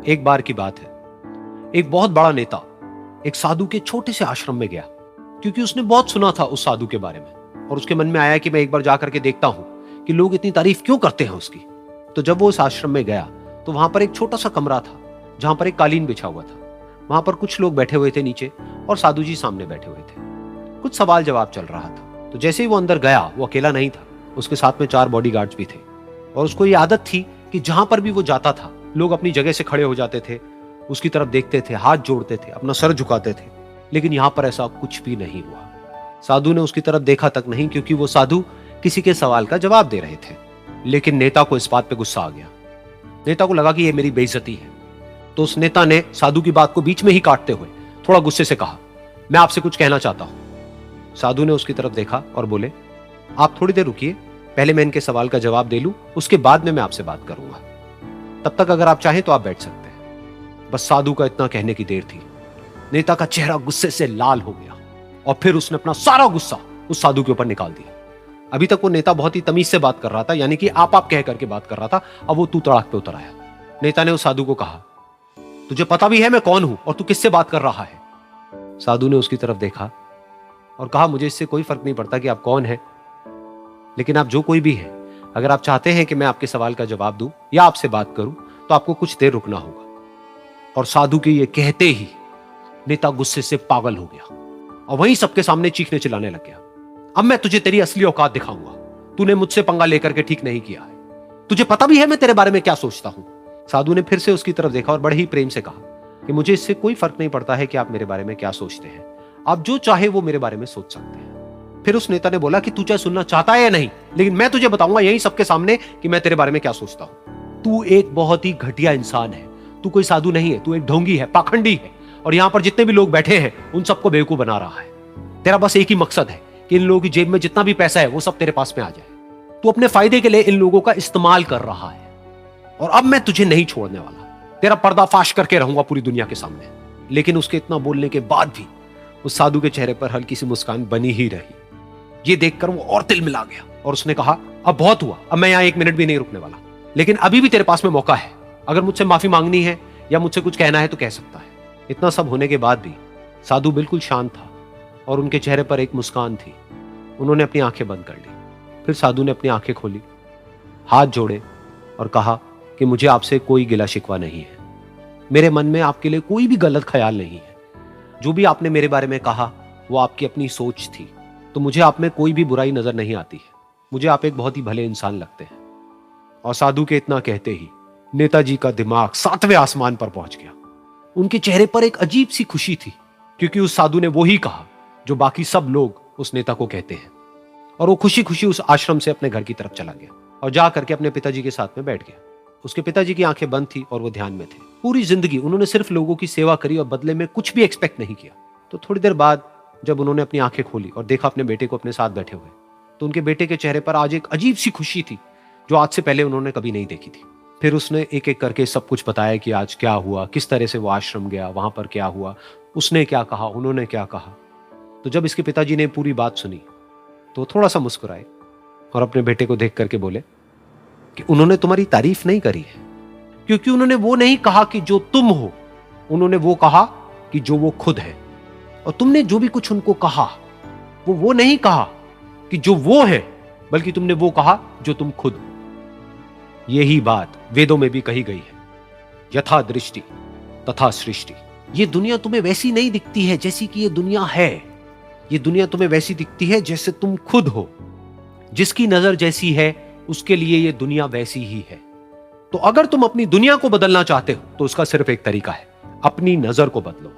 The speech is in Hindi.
एक बार की बात है, एक बहुत बड़ा नेता एक साधु के छोटे से आश्रम में गया, क्योंकि उसने बहुत सुना था उस साधु के बारे में और उसके मन में आया कि मैं एक बार जाकर के देखता हूं कि लोग इतनी तारीफ क्यों करते हैं उसकी। तो जब वो उस आश्रम में गया तो वहां पर एक छोटा सा कमरा था जहां पर एक कालीन बिछा हुआ था। वहां पर कुछ लोग बैठे हुए थे नीचे और साधु जी सामने बैठे हुए थे। कुछ सवाल जवाब चल रहा था। तो जैसे ही वो अंदर गया, वो अकेला नहीं था, उसके साथ में 4 बॉडीगार्ड्स भी थे और उसको ये आदत थी कि जहां पर भी वो जाता था लोग अपनी जगह से खड़े हो जाते थे, उसकी तरफ देखते थे, हाथ जोड़ते थे, अपना सर झुकाते थे। लेकिन यहां पर ऐसा कुछ भी नहीं हुआ। साधु ने उसकी तरफ देखा तक नहीं, क्योंकि वो साधु किसी के सवाल का जवाब दे रहे थे। लेकिन नेता को इस बात पे गुस्सा आ गया। नेता को लगा कि ये मेरी बेइज्जती है। तो उस नेता ने साधु की बात को बीच में ही काटते हुए थोड़ा गुस्से से कहा, मैं आपसे कुछ कहना चाहता हूं। साधु ने उसकी तरफ देखा और बोले, आप थोड़ी देर रुकिए, पहले मैं इनके सवाल का जवाब दे लूं, उसके बाद में मैं आपसे बात करूंगा। तब तक अगर आप चाहें तो आप बैठ सकते हैं। बस साधु का इतना कहने की देर थी। नेता का चेहरा गुस्से से लाल हो गया और फिर उसने अपना सारा गुस्सा उस साधु के ऊपर निकाल दिया। अभी तक वो नेता बहुत ही तमीज से बात कर रहा था, यानी कि आप कह करके बात कर रहा था। अब वो तू तड़ाक पे उतर आया। नेता ने उस साधु को कहा, तुझे पता भी है मैं कौन हूं और तू किससे बात कर रहा है? साधु ने उसकी तरफ देखा और कहा, मुझे इससे कोई फर्क नहीं पड़ता कि आप कौन हैं, लेकिन आप जो कोई भी हैं, अगर आप चाहते हैं कि मैं आपके सवाल का जवाब दूं या आपसे बात करूं तो आपको कुछ देर रुकना होगा। और साधु के ये कहते ही नेता गुस्से से पागल हो गया और वहीं सबके सामने चीखने चिल्लाने लग गया, अब मैं तुझे तेरी असली औकात दिखाऊंगा। तूने मुझसे पंगा लेकर के ठीक नहीं किया है। तुझे पता भी है मैं तेरे बारे में क्या सोचता हूं। साधु ने फिर से उसकी तरफ देखा और बड़े ही प्रेम से कहा कि मुझे इससे कोई फर्क नहीं पड़ता है कि आप मेरे बारे में क्या सोचते हैं। आप जो चाहे वो मेरे बारे में सोच सकते हैं। फिर उस नेता ने बोला कि तू चाहे सुनना चाहता है या नहीं, लेकिन मैं तुझे बताऊंगा यही सबके सामने कि मैं तेरे बारे में क्या सोचता हूं। तू एक बहुत ही घटिया इंसान है। तू कोई साधु नहीं है, तू एक ढोंगी है, पाखंडी है और यहां पर जितने भी लोग बैठे हैं उन सबको बेवकूफ बना रहा है। तेरा बस एक ही मकसद है कि इन लोगों की जेब में जितना भी पैसा है वो सब तेरे पास में आ जाए। तू अपने फायदे के लिए इन लोगों का इस्तेमाल कर रहा है और अब मैं तुझे नहीं छोड़ने वाला। तेरा पर्दाफाश करके रहूंगा पूरी दुनिया के सामने। लेकिन उसके इतना बोलने के बाद भी उस साधु के चेहरे पर हल्की सी मुस्कान बनी ही रही। ये देखकर वो और तिल मिला गया और उसने कहा, अब बहुत हुआ, अब मैं यहां 1 मिनट भी नहीं रुकने वाला। लेकिन अभी भी तेरे पास में मौका है। अगर मुझसे माफी मांगनी है या मुझसे कुछ कहना है तो कह सकता है। इतना सब होने के बाद भी साधु बिल्कुल शांत था और उनके चेहरे पर एक मुस्कान थी। उन्होंने अपनी आंखें बंद कर ली। फिर साधु ने अपनी आंखें खोली, हाथ जोड़े और कहा कि मुझे आपसे कोई गिला शिकवा नहीं है। मेरे मन में आपके लिए कोई भी गलत ख्याल नहीं है। जो भी आपने मेरे बारे में कहा वो आपकी अपनी सोच थी। तो मुझे आप में कोई भी बुराई नजर नहीं आती है। मुझे आप एक बहुत ही भले इंसान लगते हैं। और साधु के इतना कहते ही नेताजी का दिमाग 7वें आसमान पर पहुंच गया। उनके चेहरे पर एक अजीब सी खुशी थी, क्योंकि उस साधु ने वो ही कहा जो बाकी सब लोग उस नेता को कहते हैं। और वो खुशी खुशी उस आश्रम से अपने घर की तरफ चला गया और जा करके अपने पिताजी के साथ में बैठ गया। उसके पिताजी की आंखें बंद थी और वो ध्यान में थे। पूरी जिंदगी उन्होंने सिर्फ लोगों की सेवा करी और बदले में कुछ भी एक्सपेक्ट नहीं किया। तो थोड़ी देर बाद जब उन्होंने अपनी आंखें खोली और देखा अपने बेटे को अपने साथ बैठे हुए, तो उनके बेटे के चेहरे पर आज एक अजीब सी खुशी थी जो आज से पहले उन्होंने कभी नहीं देखी थी। फिर उसने एक एक करके सब कुछ बताया कि आज क्या हुआ, किस तरह से वो आश्रम गया, वहां पर क्या हुआ, उसने क्या कहा, उन्होंने क्या कहा। तो जब इसके पिताजी ने पूरी बात सुनी तो थोड़ा सा मुस्कुराए और अपने बेटे को देख करके बोले कि उन्होंने तुम्हारी तारीफ नहीं करी है, क्योंकि उन्होंने वो नहीं कहा कि जो तुम हो, उन्होंने वो कहा कि जो वो खुद है। और तुमने जो भी कुछ उनको कहा वो नहीं कहा कि जो वो है, बल्कि तुमने वो कहा जो तुम खुद हो। यही बात वेदों में भी कही गई है, यथा दृष्टि तथा सृष्टि। ये दुनिया तुम्हें वैसी नहीं दिखती है जैसी कि ये दुनिया है। ये दुनिया तुम्हें वैसी दिखती है जैसे तुम खुद हो। जिसकी नजर जैसी है उसके लिए ये दुनिया वैसी ही है। तो अगर तुम अपनी दुनिया को बदलना चाहते हो तो उसका सिर्फ एक तरीका है, अपनी नजर को बदलो।